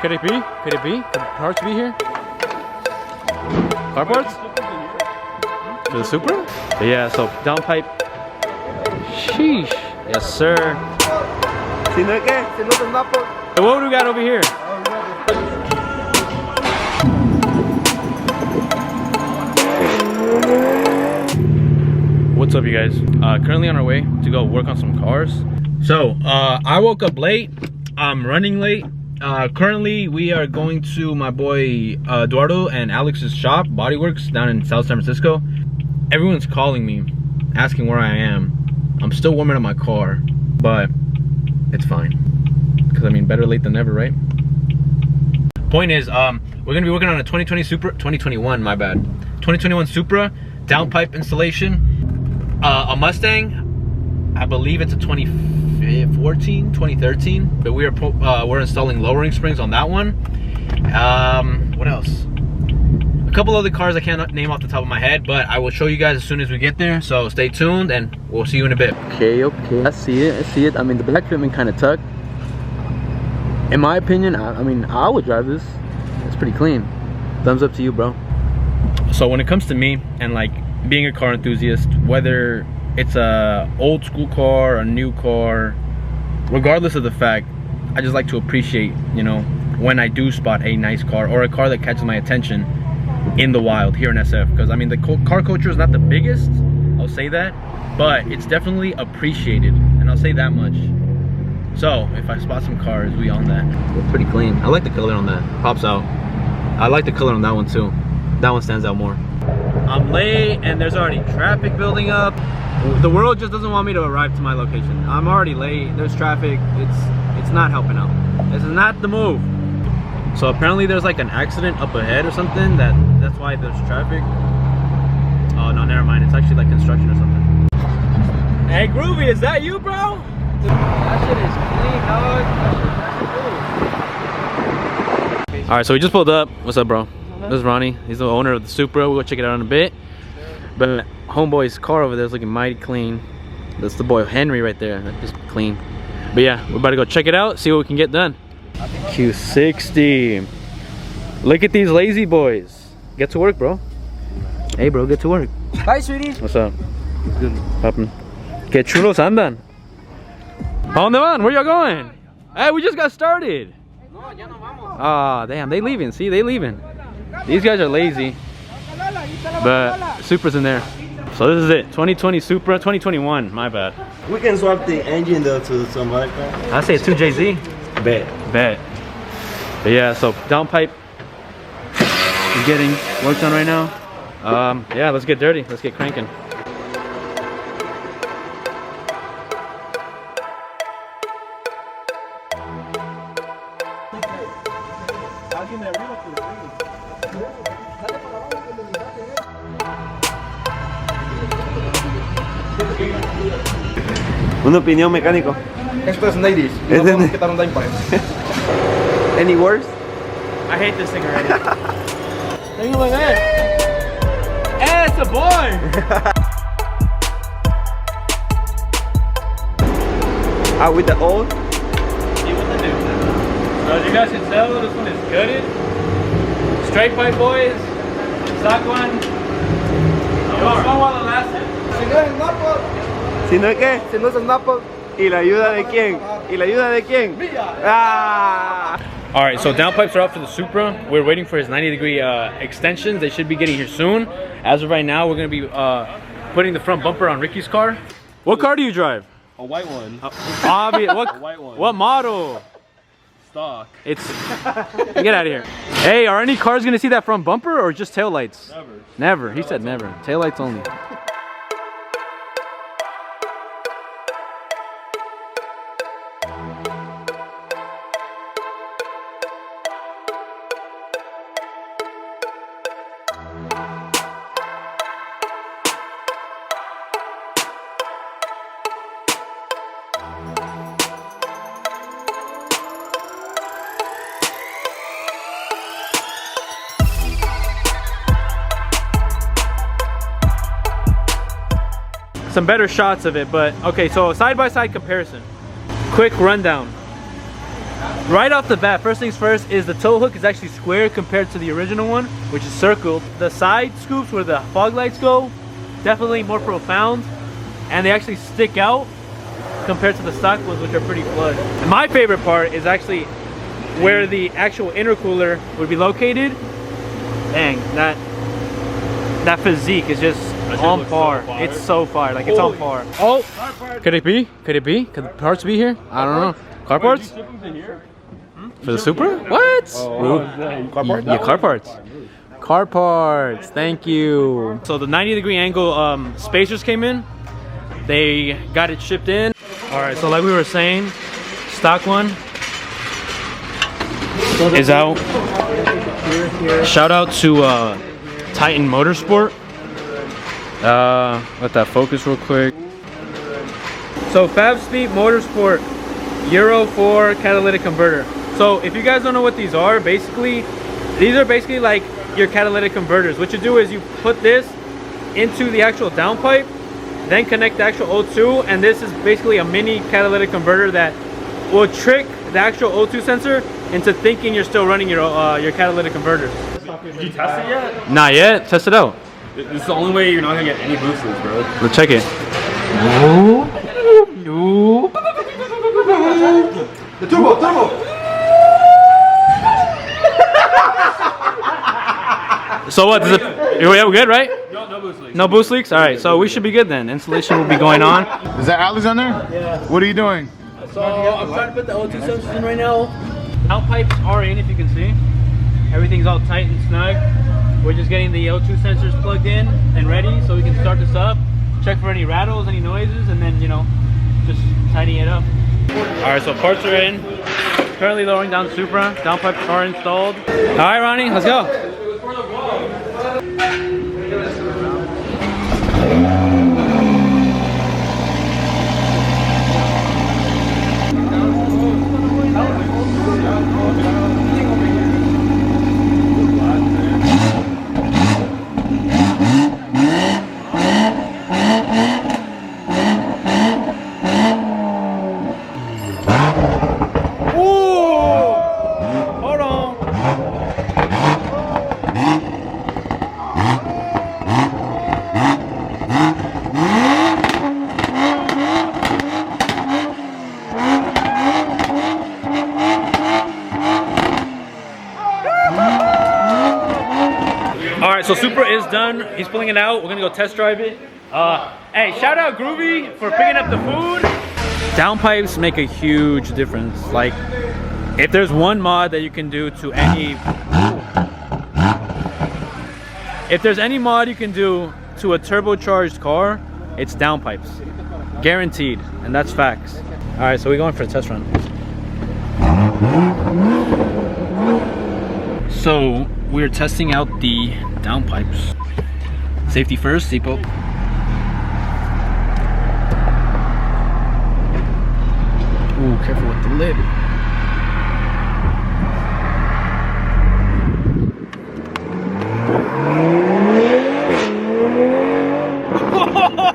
Could it be? Could it be? Could parts be here? Car parts? For the Supra? But yeah, so downpipe. Sheesh. Yes, sir. Si no es que, si no son napos. So what do we got over here? What's up, you guys? Currently on our way to go work on some cars. So I woke up late. I'm running late. Currently we are going to my boy Eduardo and Alex's shop, Bodyworkz, down in South San Francisco. Everyone's calling me, asking where I am. I'm still warming up my car, but it's fine. Because I mean, better late than never, right? Point is, we're gonna be working on a 2021, my bad. 2021 Supra downpipe installation. A Mustang, I believe it's a 2014, 2013, but we're installing lowering springs on that one. What else? A couple other cars I can't name off the top of my head, but I will show you guys as soon as we get there. So stay tuned, and we'll see you in a bit. Okay, I see it. I mean, the black fitment kind of tucked. In my opinion, I mean, I would drive this. It's pretty clean. Thumbs up to you, bro. So when it comes to me and like being a car enthusiast, whether it's a old school car, a new car, regardless of the fact, I just like to appreciate, you know, when I do spot a nice car or a car that catches my attention in the wild here in SF. Because I mean, the car culture is not the biggest, I'll say that, but it's definitely appreciated, and I'll say that much. So if I spot some cars, we on that. They're pretty clean. I like the color on that, pops out. I like the color on that one too. That one stands out more. I'm late and there's already traffic building up. The world just doesn't want me to arrive to my location. I'm already late, there's traffic, it's not helping out. This is not the move. So apparently there's like an accident up ahead or something, that's why there's traffic. Oh no, never mind, it's actually like construction or something. Hey Groovy, is that you, bro? Dude, that shit is clean, dog. That shit, all right, so we just pulled up. What's up, bro? This is Ronnie. He's the owner of the Supra. We'll go check it out in a bit. But homeboy's car over there is looking mighty clean. That's the boy Henry right there. That's just clean. But yeah, we're about to go check it out, see what we can get done. Q60. Look at these lazy boys. Get to work, bro. Hey, bro, get to work. Hi, sweetie. What's up? Good. Poppin'. Que chulos andan. ¿A dónde van? Where y'all going? Hey, we just got started. Ah, damn, they leaving. See, they leaving. These guys are lazy, but Supra's in there. So this is it, 2020 Supra, 2021, my bad. We can swap the engine though to some other car. I say 2JZ. Bet. But yeah, so downpipe is getting worked on right now. Yeah, let's get dirty, let's get cranking. Una opinión mecánico. Esto es 90s. No podemos quitar un downpipe. Any worse? I hate this thing already. Think like that. Hey, it's a boy! Out with the old? See with the new. So as you guys can tell, this one is gutted. Straight pipe, boys. Stock one. It was fun while it lasted. Si no es que, si no son napos. ¿Y la ayuda de quién? ¿Y la ayuda de quién? Ah! All right, so downpipes are out for the Supra. We're waiting for his 90-degree extensions. They should be getting here soon. As of right now, we're gonna be putting the front bumper on Ricky's car. What car do you drive? A white one. Obvious. What? A white one. What model? Stock. It's. Get out of here. Hey, are any cars gonna see that front bumper or just taillights? Never. Never. He said never. Taillights only. Some better shots of it, but okay, so side-by-side comparison. Quick rundown. right off the bat, first things first is the tow hook is actually square compared to the original one, which is circled. The side scoops where the fog lights go, definitely more profound, and they actually stick out compared to the stock ones, which are pretty flush. And my favorite part is actually where the actual intercooler would be located. Dang, that physique is just on par. It's so fire, like it's on par. Oh, could it be? Could it be? Could the parts be here? I don't know. Car parts? For the Supra? What? Car parts? Yeah, car parts. Car parts, thank you. So the 90-degree angle spacers came in. They got it shipped in. All right, so like we were saying, stock one is out. Shout out to Titan Motorsport. Let that focus real quick. So Fabspeed Motorsport Euro 4 catalytic converter. So if you guys don't know what these are, basically, these are basically like your catalytic converters. What you do is you put this into the actual downpipe, then connect the actual O2, and this is basically a mini catalytic converter that will trick the actual O2 sensor into thinking you're still running your catalytic converters. Did you test it yet? Not yet. Test it out. This is the only way you're not gonna get any boost loops, bro. Let's check it. The turbo. So what? Does it? We're good, right? No boost leaks. No boost leaks. All right. So we should be good then. Installation will be going on. Is that Alex on there? Yeah. What are you doing? So I'm trying to put the O2 sensors in right now. Downpipes are in, if you can see. Everything's all tight and snug. We're just getting the O2 sensors plugged in and ready so we can start this up. Check for any rattles, any noises, and then, you know, just tidying it up. All right, so parts are in. Currently lowering down the Supra. Downpipes are installed. All right, Ronnie, let's go. So Supra is done. He's pulling it out. We're gonna go test drive it. Hey, shout out Groovy for picking up the food. Downpipes make a huge difference. Like, if there's one mod that you can do to any, if there's any mod you can do to a turbocharged car, it's downpipes. Guaranteed, and that's facts. All right, so we're going for a test run. So we're testing out the downpipes. Safety first, seatbelt. Ooh, careful with the lid.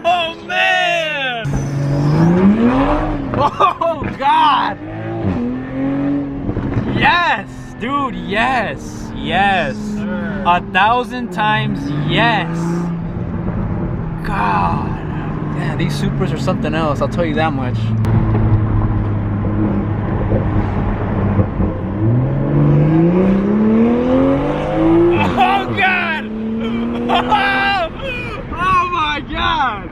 Oh man! Oh God! Yes, dude, yes, yes. 1,000 times yes. God, yeah, these Supras are something else, I'll tell you that much. Oh God! Oh my God!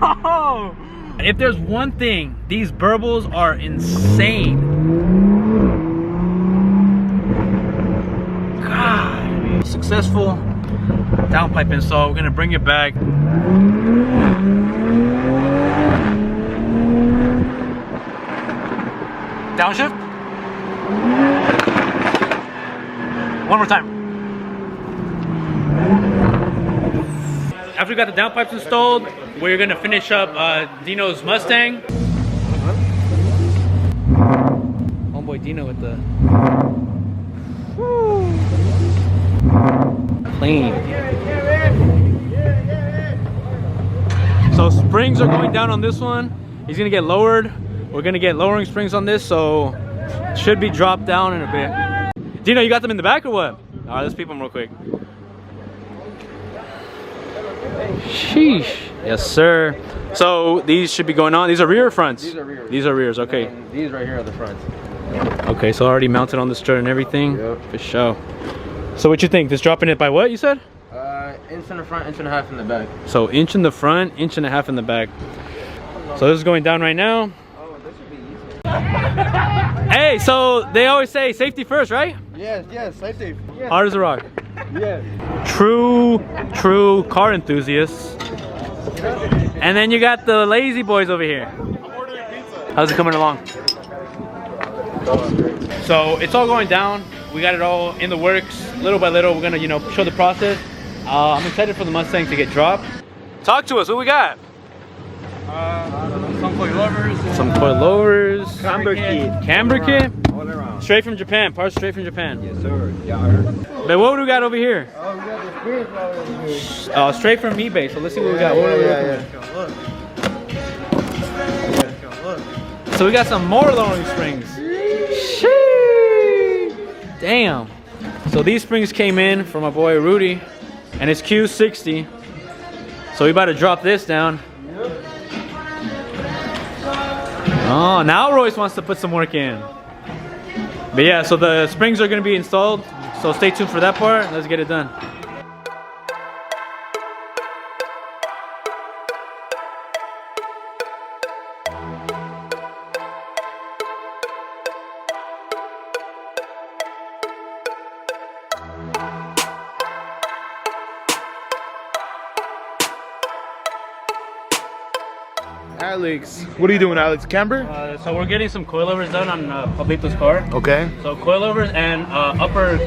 Oh. If there's one thing, these burbles are insane. God. Successful downpipe install. We're gonna bring it back. Downshift. One more time. After we got the downpipes installed, we're gonna finish up Dino's Mustang. Homeboy Dino with the clean. So springs are going down on this one. He's gonna get lowered. We're gonna get lowering springs on this, so Should be dropped down in a bit. Dino, you got them in the back or what? All right, let's peep them real quick. Sheesh. Yes, sir. So these should be going on. These are rear or fronts? These are rears. These are rears, okay. And these right here are the fronts. Okay, so already mounted on the strut and everything. Yep. For sure. So what you think? This dropping it by what you said? Inch in the front, inch and a half in the back. So inch in the front, inch and a half in the back. So this is going down right now. Oh, this should be easy. Hey, so they always say safety first, right? Yes, safety. Yes. Hard as a rock. Yes. True car enthusiasts. And then you got the lazy boys over here. How's it coming along? So it's all going down. We got it all in the works. Little by little, we're gonna, you know, show the process. I'm excited for the Mustang to get dropped. Talk to us, what we got? Some coilovers. Some coilovers. Camber kit. Camber kit? All around. Straight from Japan, parts straight from Japan. Yes, sir. Yeah, I heard. But what do we got over here? Oh, we got the spirit flower over here. Straight from eBay, so let's see what we got. What are we looking at? So we got some more lowering springs. Sheesh. Damn. So these springs came in from my boy Rudy and his Q60. So we about to drop this down. Oh, now Royce wants to put some work in. But yeah, so the springs are going to be installed. So stay tuned for that part. Let's get it done. Alex, what are you doing, Alex? Camber? So we're getting some coilovers done on Pablito's car. Okay. So coilovers and upper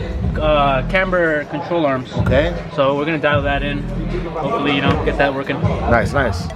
camber control arms. Okay. So we're gonna dial that in. Hopefully, you know, get that working. Nice, nice.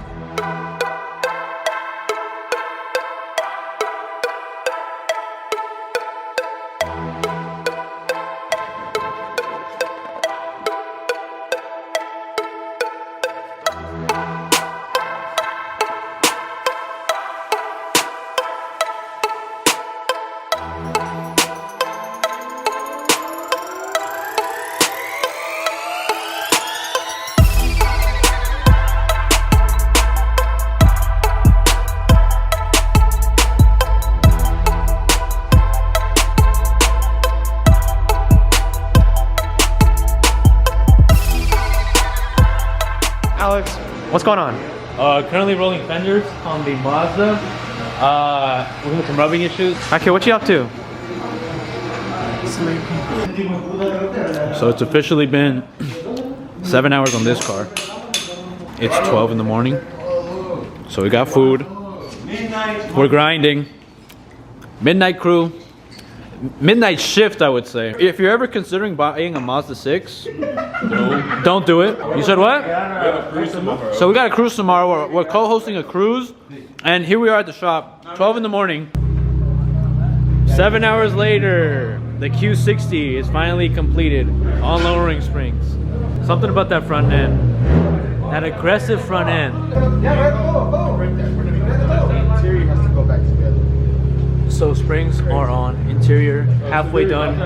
Alex, what's going on? Currently rolling fenders on the Mazda. We're having some rubbing issues. Okay, what you up to? So it's officially been 7 hours on this car. It's 12 in the morning. So we got food. We're grinding. Midnight crew. Midnight shift, I would say. If you're ever considering buying a Mazda 6, don't do it. You said what? So we got a cruise tomorrow. We're co-hosting a cruise. And here we are at the shop, 12 in the morning. 7 hours later, the Q60 is finally completed on lowering springs. Something about that front end. That aggressive front end. So springs are on, interior halfway done.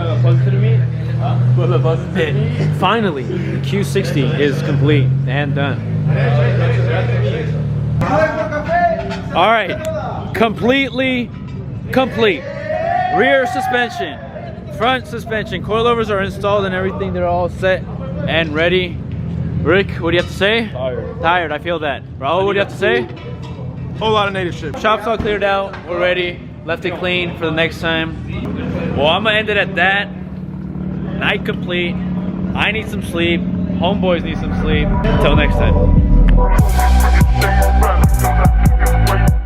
Finally, the Q60 is complete and done. All right, completely complete. Rear suspension, front suspension, coilovers are installed and everything. They're all set and ready. Rick, what do you have to say? Tired, I feel that. Raul, what do you have to say? Whole lot of native shit. Shop's all cleared out, we're ready. Left it clean for the next time. Well, I'm gonna end it at that. Night complete. I need some sleep. Homeboys need some sleep. Until next time.